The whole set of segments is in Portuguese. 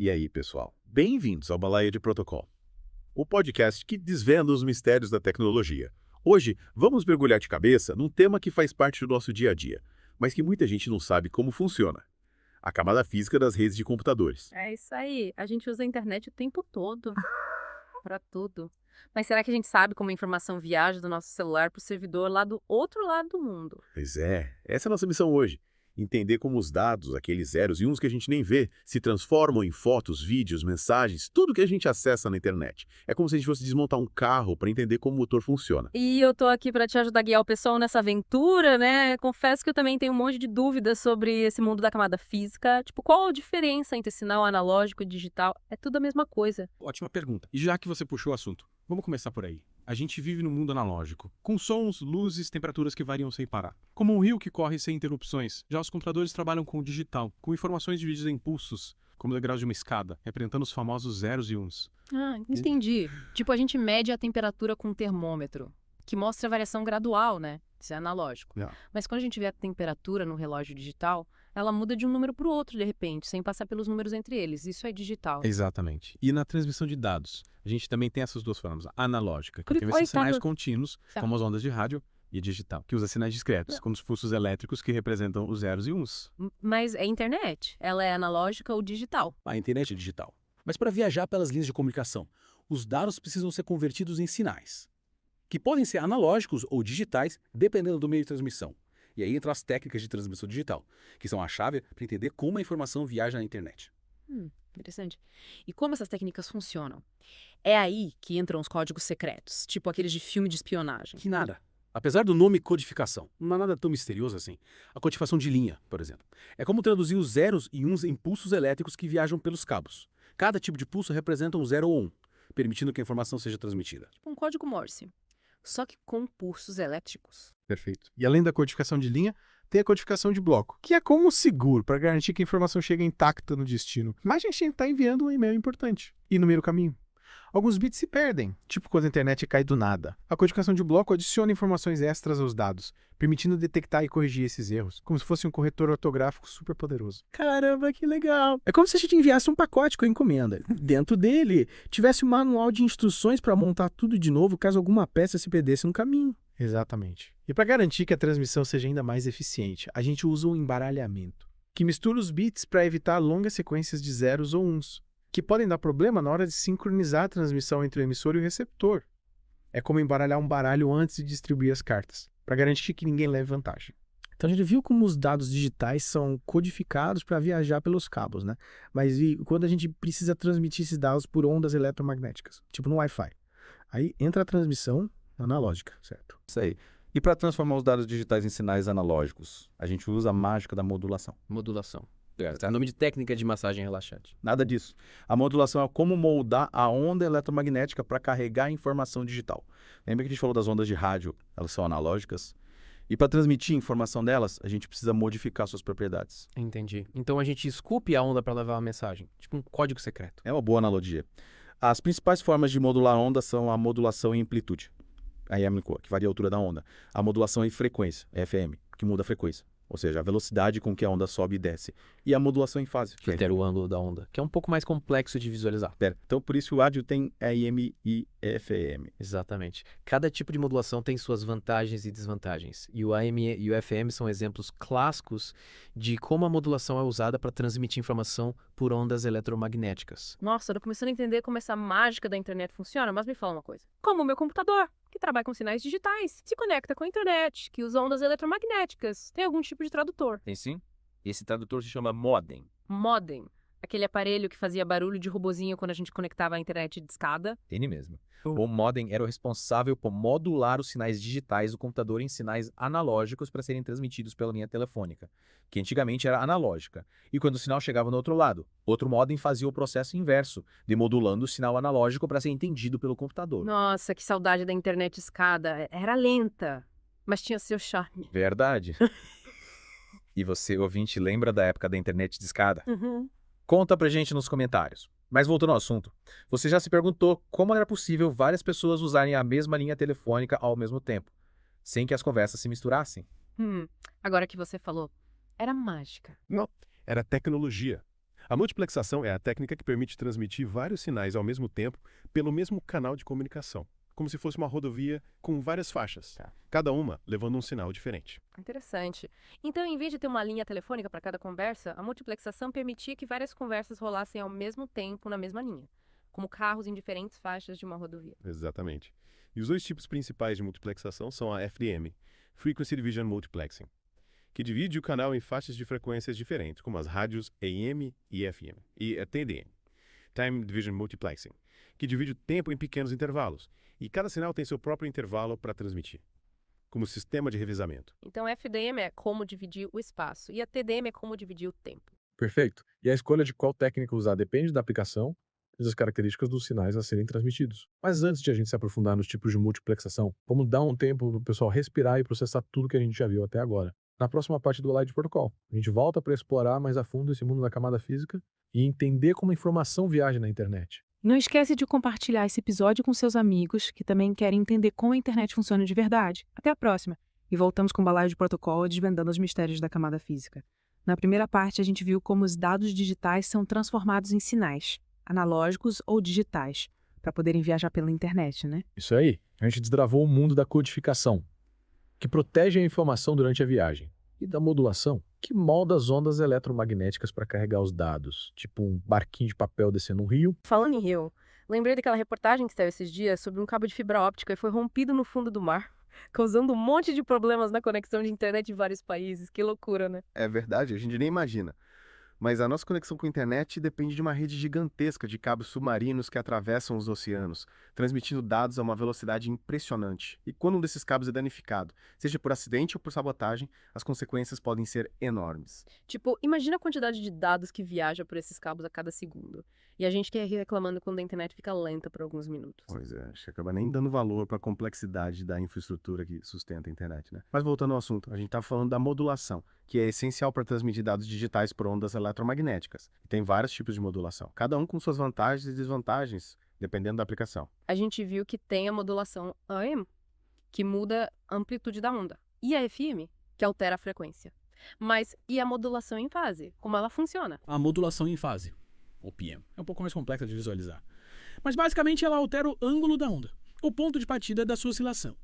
E aí, pessoal? Bem-vindos ao Balaia de Protocolo, o podcast que desvenda os mistérios da tecnologia. Hoje, vamos mergulhar de cabeça num tema que faz parte do nosso dia a dia, mas que muita gente não sabe como funciona: a camada física das redes de computadores. É isso aí. A gente usa a internet o tempo todo, para tudo. Mas será que a gente sabe como a informação viaja do nosso celular para o servidor lá do outro lado do mundo? Pois é, essa é a nossa missão hoje. Entender como os dados, aqueles zeros e uns que a gente nem vê, se transformam em fotos, vídeos, mensagens, tudo que a gente acessa na internet. É como se a gente fosse desmontar um carro para entender como o motor funciona. E eu tô aqui para te ajudar a guiar o pessoal nessa aventura, né? Confesso que eu também tenho um monte de dúvidas sobre esse mundo da camada física. Tipo, qual a diferença entre sinal analógico e digital? É tudo a mesma coisa. Ótima pergunta. E já que você puxou o assunto, vamos começar por aí. A gente vive no mundo analógico, com sons, luzes, temperaturas que variam sem parar. Como um rio que corre sem interrupções, já os computadores trabalham com o digital, com informações divididas em pulsos, como degraus de uma escada, representando os famosos zeros e uns. Ah, entendi. Tipo, a gente mede a temperatura com um termômetro, que mostra a variação gradual, né? Isso é analógico. Mas quando a gente vê a temperatura no relógio digital, ela muda de um número para o outro de repente, sem passar pelos números entre eles. Isso é digital. Exatamente. E na transmissão de dados, a gente também tem essas duas formas, a analógica, que tem esses sinais contínuos, como as ondas de rádio, e a digital, que usa sinais discretos, como os pulsos elétricos que representam os zeros e uns. Mas é internet. Ela é analógica ou digital? A internet é digital. Mas para viajar pelas linhas de comunicação, os dados precisam ser convertidos em sinais, que podem ser analógicos ou digitais, dependendo do meio de transmissão. E aí entram as técnicas de transmissão digital, que são a chave para entender como a informação viaja na internet. Interessante. E como essas técnicas funcionam? É aí que entram os códigos secretos, tipo aqueles de filme de espionagem. Que nada. Apesar do nome codificação, não há nada tão misterioso assim. A codificação de linha, por exemplo, é como traduzir os zeros e uns em pulsos elétricos que viajam pelos cabos. Cada tipo de pulso representa um zero ou um, permitindo que a informação seja transmitida. Tipo um código Morse, só que com pulsos elétricos. Perfeito. E além da codificação de linha, tem a codificação de bloco, que é como um seguro para garantir que a informação chegue intacta no destino. Mas a gente está enviando um e-mail importante e no meio do caminho. Alguns bits se perdem, tipo quando a internet cai do nada. A codificação de bloco adiciona informações extras aos dados, permitindo detectar e corrigir esses erros, como se fosse um corretor ortográfico super poderoso. Caramba, que legal! É como se a gente enviasse um pacote com a encomenda. Dentro dele, tivesse um manual de instruções para montar tudo de novo caso alguma peça se perdesse no caminho. Exatamente. E para garantir que a transmissão seja ainda mais eficiente, a gente usa um embaralhamento, que mistura os bits para evitar longas sequências de zeros ou uns, que podem dar problema na hora de sincronizar a transmissão entre o emissor e o receptor. É como embaralhar um baralho antes de distribuir as cartas, para garantir que ninguém leve vantagem. Então a gente viu como os dados digitais são codificados para viajar pelos cabos, né? Mas e quando a gente precisa transmitir esses dados por ondas eletromagnéticas, tipo no Wi-Fi? Aí entra a transmissão analógica, certo? Isso aí. E para transformar os dados digitais em sinais analógicos, a gente usa a mágica da modulação. Modulação. É nome de técnica de massagem relaxante. Nada disso. A modulação é como moldar a onda eletromagnética para carregar a informação digital. Lembra que a gente falou das ondas de rádio? Elas são analógicas. E para transmitir a informação delas, a gente precisa modificar suas propriedades. Entendi. Então a gente esculpe a onda para levar a mensagem. Tipo um código secreto. É uma boa analogia. As principais formas de modular onda são a modulação em amplitude, a IMQ, que varia a altura da onda. A modulação em frequência, FM, que muda a frequência. Ou seja, a velocidade com que a onda sobe e desce. E a modulação em fase. Que altera o ângulo da onda, que é um pouco mais complexo de visualizar. Então, por isso o áudio tem AM e FM. Exatamente. Cada tipo de modulação tem suas vantagens e desvantagens. E o AM e o FM são exemplos clássicos de como a modulação é usada para transmitir informação por ondas eletromagnéticas. Nossa, eu tô começando a entender como essa mágica da internet funciona, mas me fala uma coisa. Como o meu computador, que trabalha com sinais digitais, se conecta com a internet, que usa ondas eletromagnéticas, tem algum tipo de tradutor? Tem sim. Esse tradutor se chama modem. Modem. Aquele aparelho que fazia barulho de robozinho quando a gente conectava a internet de escada. Ele mesmo. O modem era o responsável por modular os sinais digitais do computador em sinais analógicos para serem transmitidos pela linha telefônica, que antigamente era analógica. E quando o sinal chegava no outro lado, outro modem fazia o processo inverso, demodulando o sinal analógico para ser entendido pelo computador. Nossa, que saudade da internet escada. Era lenta, mas tinha seu charme. Verdade. E você, ouvinte, lembra da época da internet de escada? Uhum. Conta pra gente nos comentários. Mas voltando ao assunto, você já se perguntou como era possível várias pessoas usarem a mesma linha telefônica ao mesmo tempo, sem que as conversas se misturassem? Agora que você falou, era mágica. Não, era tecnologia. A multiplexação é a técnica que permite transmitir vários sinais ao mesmo tempo pelo mesmo canal de comunicação, como se fosse uma rodovia com várias faixas, cada uma levando um sinal diferente. Interessante. Então, em vez de ter uma linha telefônica para cada conversa, a multiplexação permitia que várias conversas rolassem ao mesmo tempo na mesma linha, como carros em diferentes faixas de uma rodovia. Exatamente. E os dois tipos principais de multiplexação são a FDM, Frequency Division Multiplexing, que divide o canal em faixas de frequências diferentes, como as rádios AM e FM, e a TDM, Time Division Multiplexing, que divide o tempo em pequenos intervalos, e cada sinal tem seu próprio intervalo para transmitir, como sistema de revezamento. Então, FDM é como dividir o espaço e a TDM é como dividir o tempo. Perfeito. E a escolha de qual técnica usar depende da aplicação e das características dos sinais a serem transmitidos. Mas antes de a gente se aprofundar nos tipos de multiplexação, vamos dar um tempo para o pessoal respirar e processar tudo que a gente já viu até agora. Na próxima parte do Allied Protocol, a gente volta para explorar mais a fundo esse mundo da camada física e entender como a informação viaja na internet. Não esquece de compartilhar esse episódio com seus amigos que também querem entender como a internet funciona de verdade. Até a próxima! E voltamos com o Allied Protocol desvendando os mistérios da camada física. Na primeira parte, a gente viu como os dados digitais são transformados em sinais, analógicos ou digitais, para poderem viajar pela internet, né? Isso aí. A gente desbravou o mundo da codificação, que protege a informação durante a viagem, e da modulação, que molda as ondas eletromagnéticas para carregar os dados, tipo um barquinho de papel descendo um rio. Falando em rio, lembrei daquela reportagem que saiu esses dias sobre um cabo de fibra óptica e foi rompido no fundo do mar, causando um monte de problemas na conexão de internet em vários países. Que loucura, né? É verdade, a gente nem imagina. Mas a nossa conexão com a internet depende de uma rede gigantesca de cabos submarinos que atravessam os oceanos, transmitindo dados a uma velocidade impressionante. E quando um desses cabos é danificado, seja por acidente ou por sabotagem, as consequências podem ser enormes. Tipo, imagina a quantidade de dados que viaja por esses cabos a cada segundo. E a gente que é reclamando quando a internet fica lenta por alguns minutos. Pois é, acho que acaba nem dando valor para a complexidade da infraestrutura que sustenta a internet, né? Mas voltando ao assunto, a gente está falando da modulação, que é essencial para transmitir dados digitais por ondas eletromagnéticas. E tem vários tipos de modulação, cada um com suas vantagens e desvantagens, dependendo da aplicação. A gente viu que tem a modulação AM, que muda a amplitude da onda, e a FM, que altera a frequência. Mas e a modulação em fase? Como ela funciona? A modulação em fase, ou PM, é um pouco mais complexa de visualizar. Mas basicamente ela altera o ângulo da onda, o ponto de partida da sua oscilação.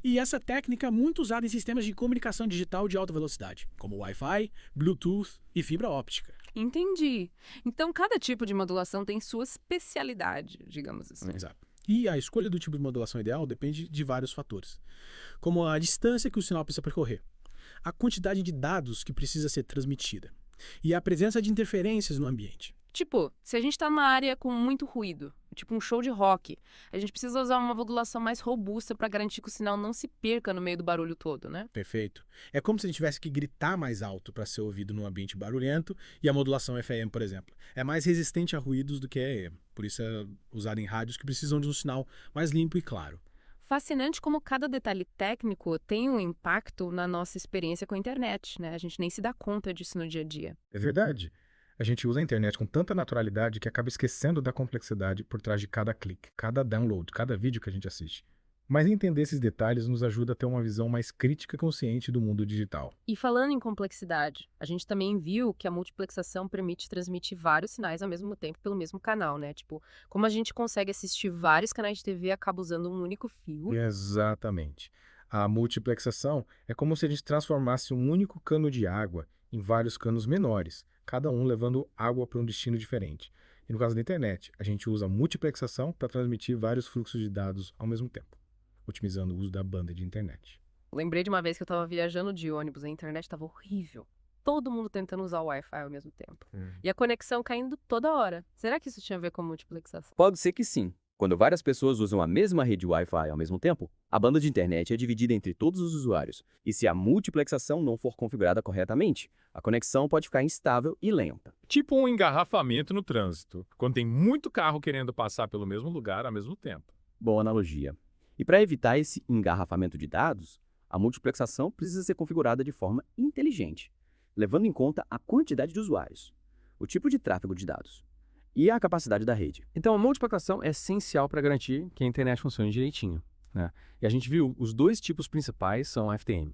E essa técnica é muito usada em sistemas de comunicação digital de alta velocidade, como Wi-Fi, Bluetooth e fibra óptica. Entendi. Então, cada tipo de modulação tem sua especialidade, digamos assim. Exato. E a escolha do tipo de modulação ideal depende de vários fatores, como a distância que o sinal precisa percorrer, a quantidade de dados que precisa ser transmitida e a presença de interferências no ambiente. Tipo, se a gente está numa área com muito ruído, tipo um show de rock, a gente precisa usar uma modulação mais robusta para garantir que o sinal não se perca no meio do barulho todo, né? Perfeito. É como se a gente tivesse que gritar mais alto para ser ouvido num ambiente barulhento, e a modulação FM, por exemplo, é mais resistente a ruídos do que a AM. Por isso é usada em rádios que precisam de um sinal mais limpo e claro. Fascinante como cada detalhe técnico tem um impacto na nossa experiência com a internet, né? A gente nem se dá conta disso no dia a dia. É verdade. A gente usa a internet com tanta naturalidade que acaba esquecendo da complexidade por trás de cada clique, cada download, cada vídeo que a gente assiste. Mas entender esses detalhes nos ajuda a ter uma visão mais crítica e consciente do mundo digital. E falando em complexidade, a gente também viu que a multiplexação permite transmitir vários sinais ao mesmo tempo pelo mesmo canal, né? Tipo, como a gente consegue assistir vários canais de TV acaba usando um único fio. Exatamente. A multiplexação é como se a gente transformasse um único cano de água em vários canos menores, cada um levando água para um destino diferente. E no caso da internet, a gente usa a multiplexação para transmitir vários fluxos de dados ao mesmo tempo, otimizando o uso da banda de internet. Lembrei de uma vez que eu estava viajando de ônibus, a internet estava horrível. Todo mundo tentando usar o Wi-Fi ao mesmo tempo. E a conexão caindo toda hora. Será que isso tinha a ver com multiplexação? Pode ser que sim. Quando várias pessoas usam a mesma rede Wi-Fi ao mesmo tempo, a banda de internet é dividida entre todos os usuários. E se a multiplexação não for configurada corretamente, a conexão pode ficar instável e lenta. Tipo um engarrafamento no trânsito, quando tem muito carro querendo passar pelo mesmo lugar ao mesmo tempo. Boa analogia. E para evitar esse engarrafamento de dados, a multiplexação precisa ser configurada de forma inteligente, levando em conta a quantidade de usuários, o tipo de tráfego de dados e a capacidade da rede. Então, a multiplexação é essencial para garantir que a internet funcione direitinho, né? E a gente viu os dois tipos principais são a FTM,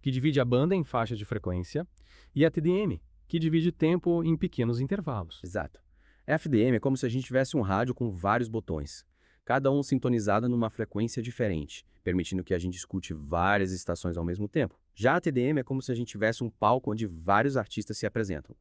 que divide a banda em faixas de frequência, e a TDM, que divide tempo em pequenos intervalos. Exato. FDM é como se a gente tivesse um rádio com vários botões, cada um sintonizado numa frequência diferente, permitindo que a gente escute várias estações ao mesmo tempo. Já a TDM é como se a gente tivesse um palco onde vários artistas se apresentam,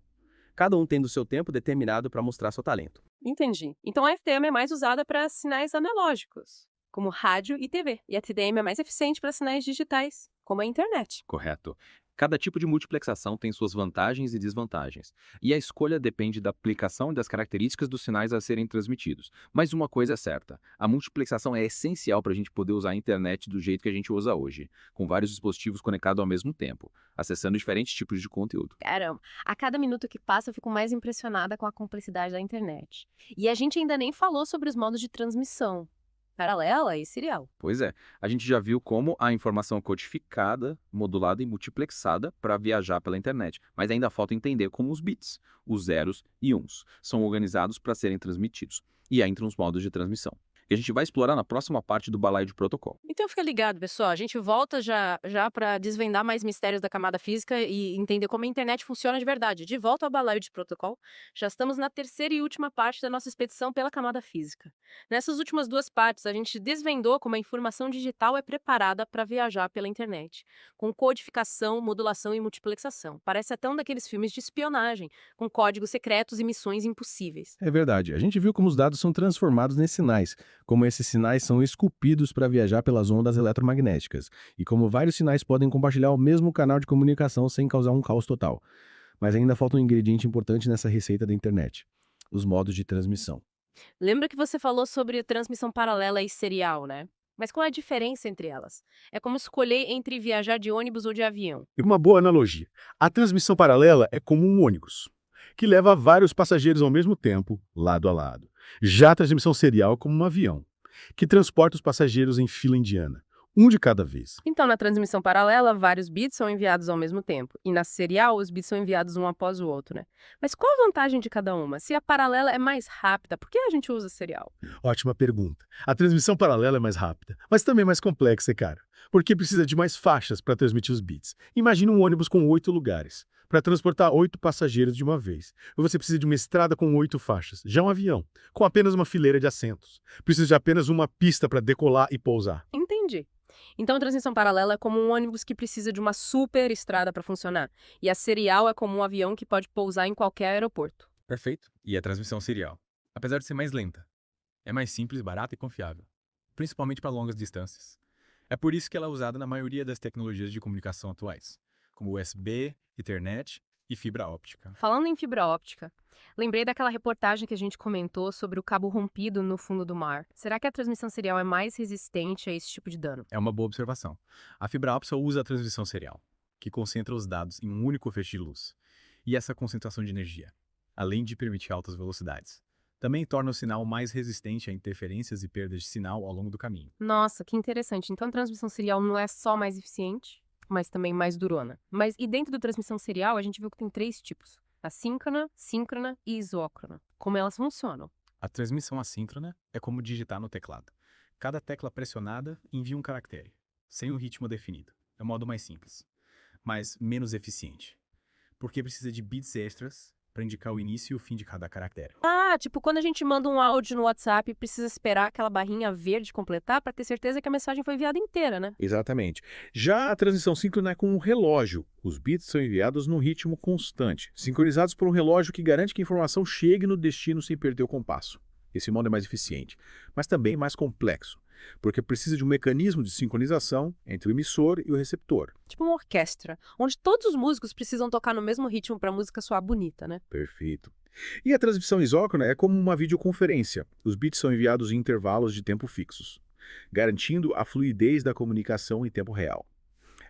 cada um tendo seu tempo determinado para mostrar seu talento. Entendi. Então a FDM é mais usada para sinais analógicos, como rádio e TV. E a TDM é mais eficiente para sinais digitais, como a internet. Correto. Cada tipo de multiplexação tem suas vantagens e desvantagens, e a escolha depende da aplicação e das características dos sinais a serem transmitidos. Mas uma coisa é certa, a multiplexação é essencial para a gente poder usar a internet do jeito que a gente usa hoje, com vários dispositivos conectados ao mesmo tempo, acessando diferentes tipos de conteúdo. Caramba, a cada minuto que passa eu fico mais impressionada com a complexidade da internet. E a gente ainda nem falou sobre os modos de transmissão, paralela e serial. Pois é, a gente já viu como a informação é codificada, modulada e multiplexada para viajar pela internet, mas ainda falta entender como os bits, os zeros e uns, são organizados para serem transmitidos. E aí entram os modos de transmissão, que a gente vai explorar na próxima parte do Balaio de Protocolo. Então fica ligado, pessoal. A gente volta já para desvendar mais mistérios da camada física e entender como a internet funciona de verdade. De volta ao Balaio de Protocolo, já estamos na terceira e última parte da nossa expedição pela camada física. Nessas últimas duas partes, a gente desvendou como a informação digital é preparada para viajar pela internet, com codificação, modulação e multiplexação. Parece até um daqueles filmes de espionagem, com códigos secretos e missões impossíveis. É verdade. A gente viu como os dados são transformados nesses sinais, como esses sinais são esculpidos para viajar pelas ondas eletromagnéticas, e como vários sinais podem compartilhar o mesmo canal de comunicação sem causar um caos total. Mas ainda falta um ingrediente importante nessa receita da internet: os modos de transmissão. Lembra que você falou sobre transmissão paralela e serial, né? Mas qual é a diferença entre elas? É como escolher entre viajar de ônibus ou de avião. Uma boa analogia. A transmissão paralela é como um ônibus, que leva vários passageiros ao mesmo tempo, lado a lado. Já a transmissão serial é como um avião, que transporta os passageiros em fila indiana, um de cada vez. Então, na transmissão paralela, vários bits são enviados ao mesmo tempo. E na serial, os bits são enviados um após o outro, né? Mas qual a vantagem de cada uma? Se a paralela é mais rápida, por que a gente usa serial? Ótima pergunta. A transmissão paralela é mais rápida, mas também mais complexa, cara. Porque precisa de mais faixas para transmitir os bits. Imagina um ônibus com 8 lugares. Para transportar 8 passageiros de uma vez, você precisa de uma estrada com 8 faixas. Já um avião, com apenas uma fileira de assentos. Precisa de apenas uma pista para decolar e pousar. Entendi. Então, a transmissão paralela é como um ônibus que precisa de uma super estrada para funcionar. E a serial é como um avião que pode pousar em qualquer aeroporto. Perfeito. E a transmissão serial? Apesar de ser mais lenta, é mais simples, barata e confiável, principalmente para longas distâncias. É por isso que ela é usada na maioria das tecnologias de comunicação atuais, como USB, Ethernet e fibra óptica. Falando em fibra óptica, lembrei daquela reportagem que a gente comentou sobre o cabo rompido no fundo do mar. Será que a transmissão serial é mais resistente a esse tipo de dano? É uma boa observação. A fibra óptica usa a transmissão serial, que concentra os dados em um único feixe de luz. E essa concentração de energia, além de permitir altas velocidades, também torna o sinal mais resistente a interferências e perdas de sinal ao longo do caminho. Nossa, que interessante. Então a transmissão serial não é só mais eficiente, mas também mais durona. Mas e dentro da transmissão serial, a gente viu que tem 3 tipos: assíncrona, síncrona e isócrona. Como elas funcionam? A transmissão assíncrona é como digitar no teclado. Cada tecla pressionada envia um caractere, sem um ritmo definido. É o modo mais simples, mas menos eficiente, porque precisa de bits extras para indicar o início e o fim de cada caractere. Ah, tipo quando a gente manda um áudio no WhatsApp, precisa esperar aquela barrinha verde completar para ter certeza que a mensagem foi enviada inteira, né? Exatamente. Já a transmissão síncrona é com um relógio. Os bits são enviados num ritmo constante, sincronizados por um relógio que garante que a informação chegue no destino sem perder o compasso. Esse modo é mais eficiente, mas também mais complexo, porque precisa de um mecanismo de sincronização entre o emissor e o receptor. Tipo uma orquestra, onde todos os músicos precisam tocar no mesmo ritmo para a música soar bonita, né? Perfeito. E a transmissão isócrona é como uma videoconferência. Os bits são enviados em intervalos de tempo fixos, garantindo a fluidez da comunicação em tempo real.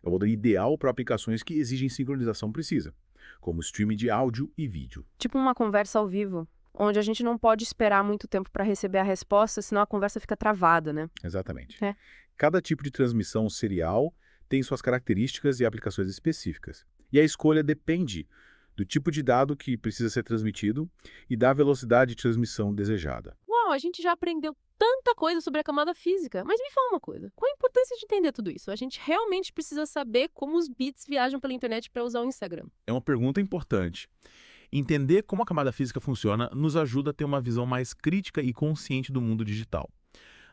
É o modo ideal para aplicações que exigem sincronização precisa, como streaming de áudio e vídeo. Tipo uma conversa ao vivo, onde a gente não pode esperar muito tempo para receber a resposta, senão a conversa fica travada, né? Exatamente. É. Cada tipo de transmissão serial tem suas características e aplicações específicas. E a escolha depende do tipo de dado que precisa ser transmitido e da velocidade de transmissão desejada. Uau, a gente já aprendeu tanta coisa sobre a camada física. Mas me fala uma coisa, qual a importância de entender tudo isso? A gente realmente precisa saber como os bits viajam pela internet para usar o Instagram. É uma pergunta importante. Entender como a camada física funciona nos ajuda a ter uma visão mais crítica e consciente do mundo digital.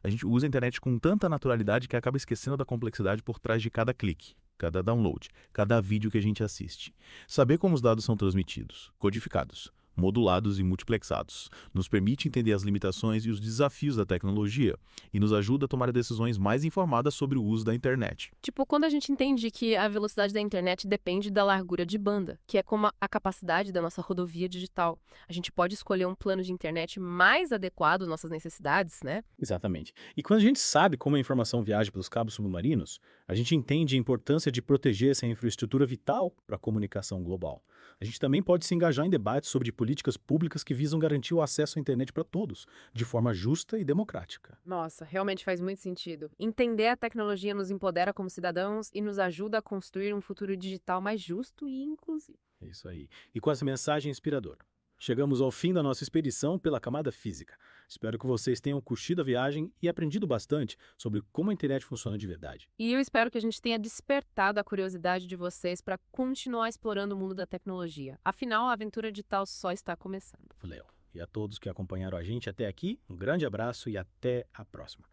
A gente usa a internet com tanta naturalidade que acaba esquecendo da complexidade por trás de cada clique, cada download, cada vídeo que a gente assiste. Saber como os dados são transmitidos, codificados, modulados e multiplexados, nos permite entender as limitações e os desafios da tecnologia e nos ajuda a tomar decisões mais informadas sobre o uso da internet. Tipo, quando a gente entende que a velocidade da internet depende da largura de banda, que é como a capacidade da nossa rodovia digital. A gente pode escolher um plano de internet mais adequado às nossas necessidades, né? Exatamente. E quando a gente sabe como a informação viaja pelos cabos submarinos, a gente entende a importância de proteger essa infraestrutura vital para a comunicação global. A gente também pode se engajar em debates sobre políticas públicas que visam garantir o acesso à internet para todos, de forma justa e democrática. Nossa, realmente faz muito sentido. Entender a tecnologia nos empodera como cidadãos e nos ajuda a construir um futuro digital mais justo e inclusivo. É isso aí. E com essa mensagem inspiradora, chegamos ao fim da nossa expedição pela camada física. Espero que vocês tenham curtido a viagem e aprendido bastante sobre como a internet funciona de verdade. E eu espero que a gente tenha despertado a curiosidade de vocês para continuar explorando o mundo da tecnologia. Afinal, a aventura digital só está começando. Valeu. E a todos que acompanharam a gente até aqui, um grande abraço e até a próxima.